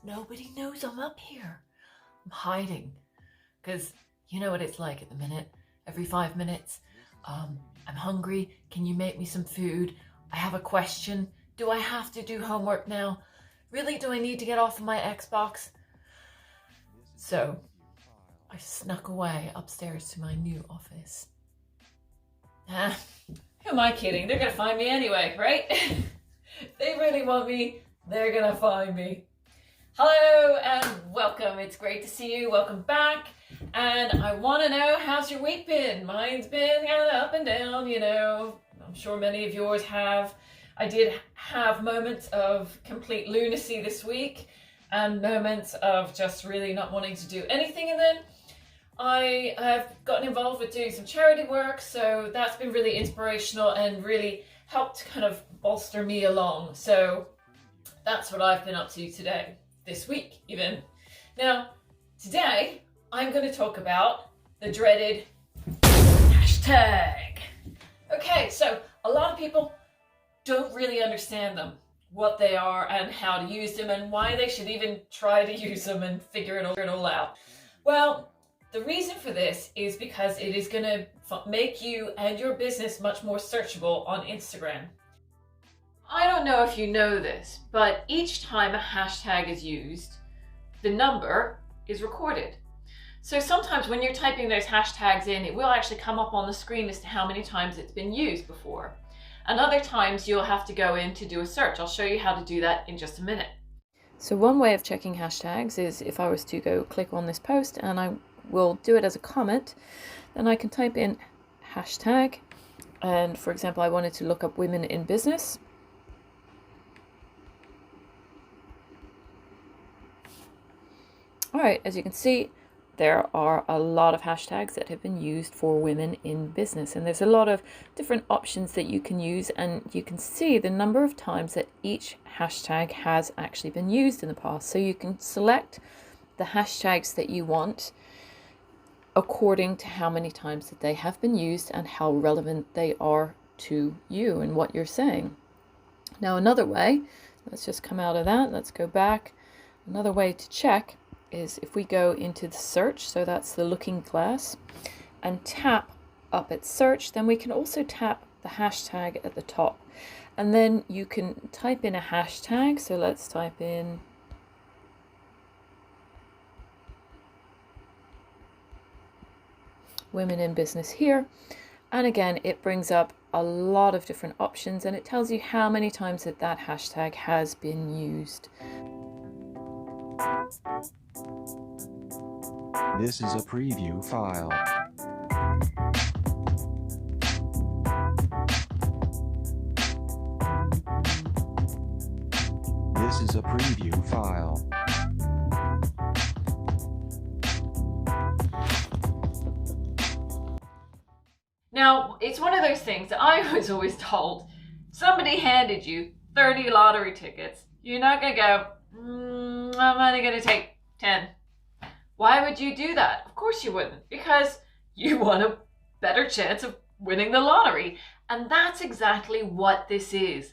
Nobody knows I'm up here. I'm hiding because you know what it's like at the minute. Every 5 minutes, I'm hungry. Can you make me some food? I have a question. Do I have to do homework now? Really, do I need to get off of my Xbox? So I snuck away upstairs to my new office. Who am I kidding? They're gonna find me anyway, right? If they really want me, they're gonna find me. Hello and welcome. It's great to see you. Welcome back. And I want to know, how's your week been? Mine's been kind of up and down, you know. I'm sure many of yours have. I did have moments of complete lunacy this week and moments of just really not wanting to do anything. And then I have gotten involved with doing some charity work, so that's been really inspirational and really helped kind of bolster me along. So that's what I've been up to today, this week even. Now, today I'm going to talk about the dreaded hashtag. Okay, so a lot of people don't really understand them, what they are and how to use them and why they should even try to use them and figure it all out. Well, the reason for this is because it is going to make you and your business much more searchable on Instagram. I don't know if you know this, but each time a hashtag is used, the number is recorded. So sometimes when you're typing those hashtags in, it will actually come up on the screen as to how many times it's been used before. And other times you'll have to go in to do a search. I'll show you how to do that in just a minute. So one way of checking hashtags is if I was to go click on this post and I will do it as a comment, then I can type in hashtag. And for example, I wanted to look up women in business. All right, as you can see, there are a lot of hashtags that have been used for women in business, and there's a lot of different options that you can use, and you can see the number of times that each hashtag has actually been used in the past. So you can select the hashtags that you want according to how many times that they have been used and how relevant they are to you and what you're saying. Now, another way, let's just come out of that, let's go back. Another way to check is if we go into the search, so that's the looking glass, and tap up at search, then we can also tap the hashtag at the top. And then you can type in a hashtag, so let's type in women in business here. And again, it brings up a lot of different options and it tells you how many times that hashtag has been used. This is a preview file. This is a preview file. Now, it's one of those things that I was always told, somebody handed you 30 lottery tickets, you're not going to go, I'm only going to take 10. Why would you do that? Of course you wouldn't, because you want a better chance of winning the lottery. And that's exactly what this is.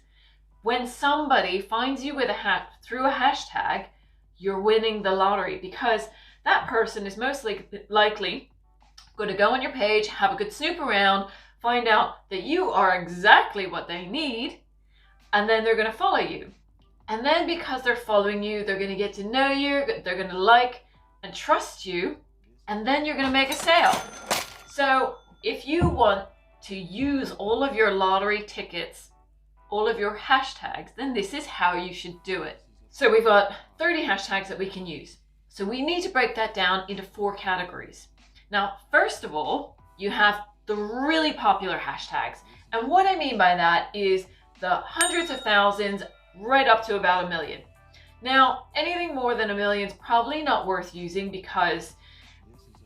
When somebody finds you with through a hashtag, you're winning the lottery, because that person is most likely going to go on your page, have a good snoop around, find out that you are exactly what they need, and then they're going to follow you. And then because they're following you, they're going to get to know you, they're going to like and trust you, and then you're going to make a sale. So if you want to use all of your lottery tickets, all of your hashtags, then this is how you should do it. So we've got 30 hashtags that we can use. So we need to break that down into 4 categories. Now, first of all, you have the really popular hashtags. And what I mean by that is the hundreds of thousands right up to about 1 million. Now, anything more than 1 million is probably not worth using because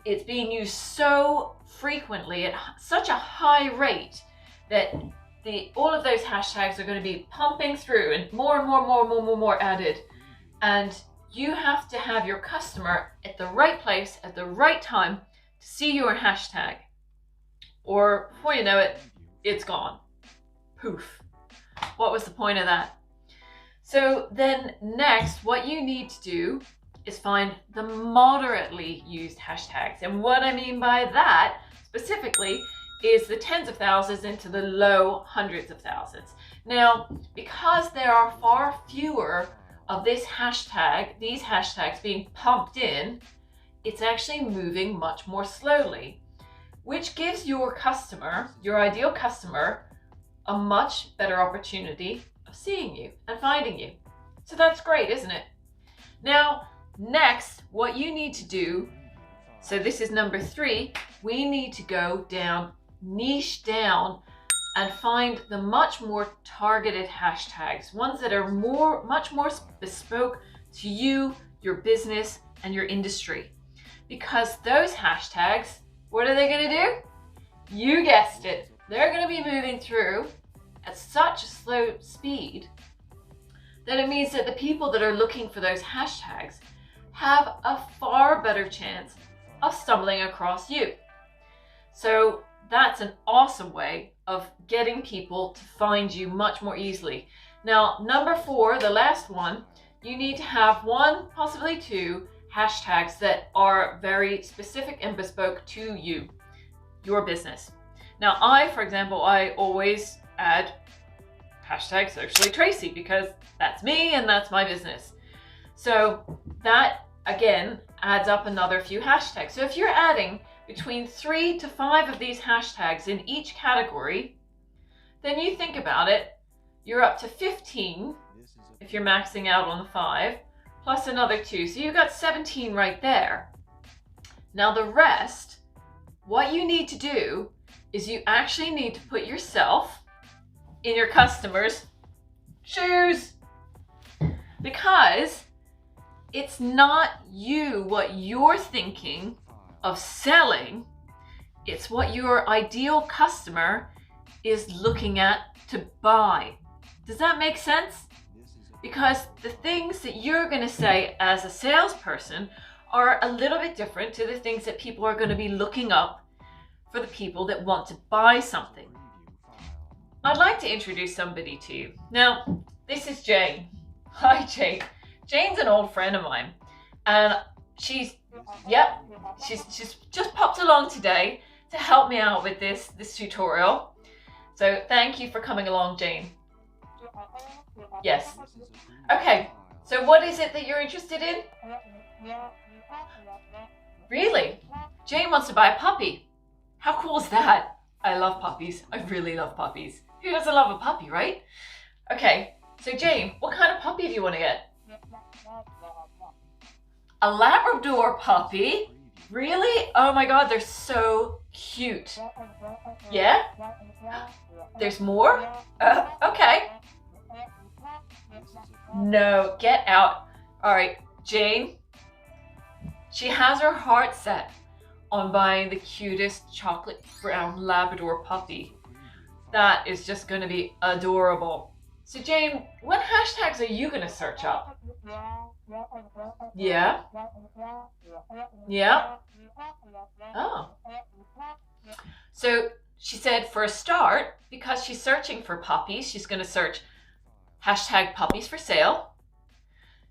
it's being used so frequently at such a high rate that all of those hashtags are going to be pumping through and more added. And you have to have your customer at the right place at the right time to see your hashtag, or before you know it, it's gone. Poof. What was the point of that? So then next, what you need to do is find the moderately used hashtags. And what I mean by that specifically is the tens of thousands into the low hundreds of thousands. Now, because there are far fewer of these hashtags being pumped in, it's actually moving much more slowly, which gives your customer, your ideal customer, a much better opportunity of seeing you and finding you. So that's great, isn't it? Now, next, what you need to do, so this is number 3, we need to go down, niche down, and find the much more targeted hashtags, ones that are much more bespoke to you, your business, and your industry. Because those hashtags, what are they going to do? You guessed it. They're going to be moving through at such a slow speed that it means that the people that are looking for those hashtags have a far better chance of stumbling across you. So that's an awesome way of getting people to find you much more easily. Now, number 4, the last one, you need to have 1, possibly 2 hashtags that are very specific and bespoke to you, your business. Now, for example, I always add hashtag socially Tracy because that's me and that's my business. So that again adds up another few hashtags. So if you're adding between 3 to 5 of these hashtags in each category, then you think about it, you're up to 15 if you're maxing out on the 5, plus another 2. So you've got 17 right there. Now the rest, what you need to do is you actually need to put yourself in your customers' shoes, because it's not what you're thinking of selling, it's what your ideal customer is looking at to buy. Does that make sense? Because the things that you're going to say as a salesperson are a little bit different to the things that people are going to be looking up for the people that want to buy something. I'd like to introduce somebody to you. Now, this is Jayne. Hi, Jayne. Jayne's an old friend of mine, and she's just popped along today to help me out with this tutorial. So thank you for coming along, Jayne. Yes. Okay, so what is it that you're interested in? Really? Jayne wants to buy a puppy. How cool is that? I love puppies. I really love puppies. Who doesn't love a puppy, right? Okay, so Jayne, what kind of puppy do you want to get? A Labrador puppy? Really? Oh my God, they're so cute. Yeah? There's more? Okay. No, get out. All right, Jayne, she has her heart set on buying the cutest chocolate brown Labrador puppy. That is just going to be adorable. So Jayne, what hashtags are you going to search up? Yeah? Yeah? Oh. So she said for a start, because she's searching for puppies, she's going to search hashtag puppies for sale.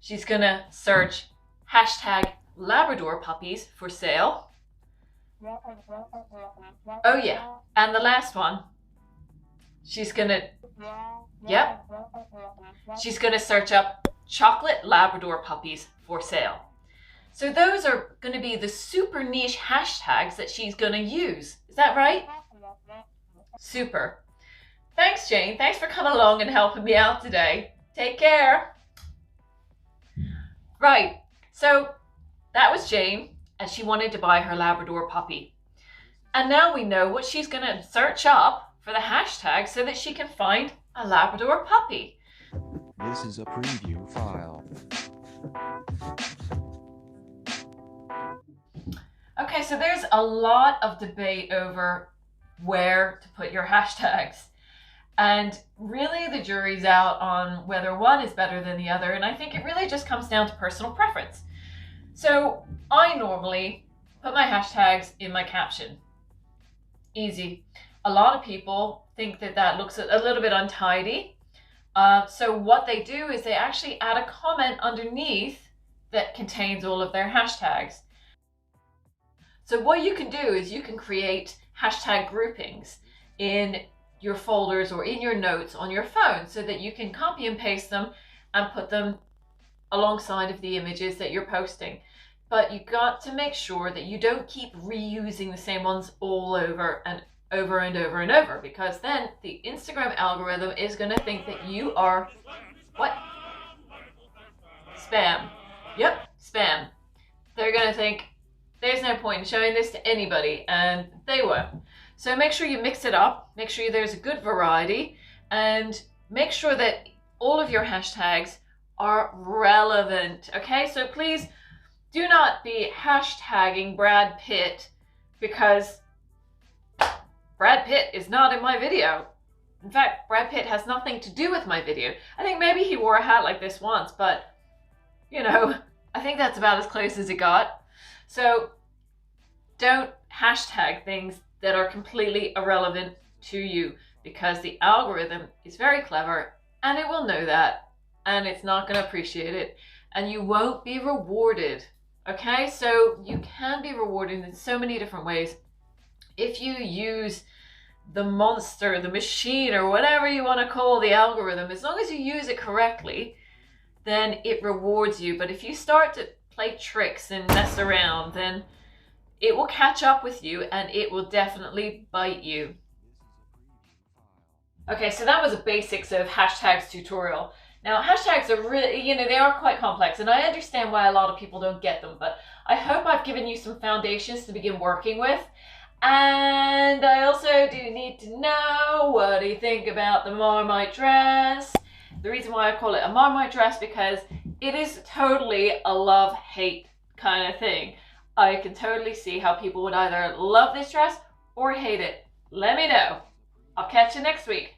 She's going to search hashtag Labrador puppies for sale. Oh yeah, and the last one, she's gonna, yep, she's gonna search up chocolate Labrador puppies for sale. So those are gonna be the super niche hashtags that she's gonna use. Is that right? Super. Thanks, Jayne. Thanks for coming along and helping me out today. Take care. Right, so that was Jayne, and she wanted to buy her Labrador puppy. And now we know what she's going to search up for the hashtag so that she can find a Labrador puppy. This is a preview file. Okay, so there's a lot of debate over where to put your hashtags. And really the jury's out on whether one is better than the other. And I think it really just comes down to personal preference. So I normally put my hashtags in my caption. Easy. A lot of people think that that looks a little bit untidy. So what they do is they actually add a comment underneath that contains all of their hashtags. So what you can do is you can create hashtag groupings in your folders or in your notes on your phone so that you can copy and paste them and put them alongside of the images that you're posting. But you got to make sure that you don't keep reusing the same ones all over and over and over and over, because then the Instagram algorithm is going to think that you are what? Spam. Yep, spam. They're going to think there's no point in showing this to anybody, and they won't. So make sure you mix it up, make sure there's a good variety, and make sure that all of your hashtags are relevant. Okay, so please do not be hashtagging Brad Pitt, because Brad Pitt is not in my video. In fact, Brad Pitt has nothing to do with my video. I think maybe he wore a hat like this once, but you know, I think that's about as close as it got. So don't hashtag things that are completely irrelevant to you, because the algorithm is very clever and it will know that, and it's not going to appreciate it, and you won't be rewarded. Okay, so you can be rewarded in so many different ways if you use the monster, the machine, or whatever you want to call the algorithm. As long as you use it correctly, then it rewards you. But if you start to play tricks and mess around, then it will catch up with you and it will definitely bite you. Okay, so that was the basics of hashtags tutorial. Now, hashtags are really, they are quite complex, and I understand why a lot of people don't get them, but I hope I've given you some foundations to begin working with. And I also do need to know, what do you think about the marmite dress? The reason why I call it a marmite dress, because it is totally a love-hate kind of thing. I can totally see how people would either love this dress or hate it. Let me know. I'll catch you next week.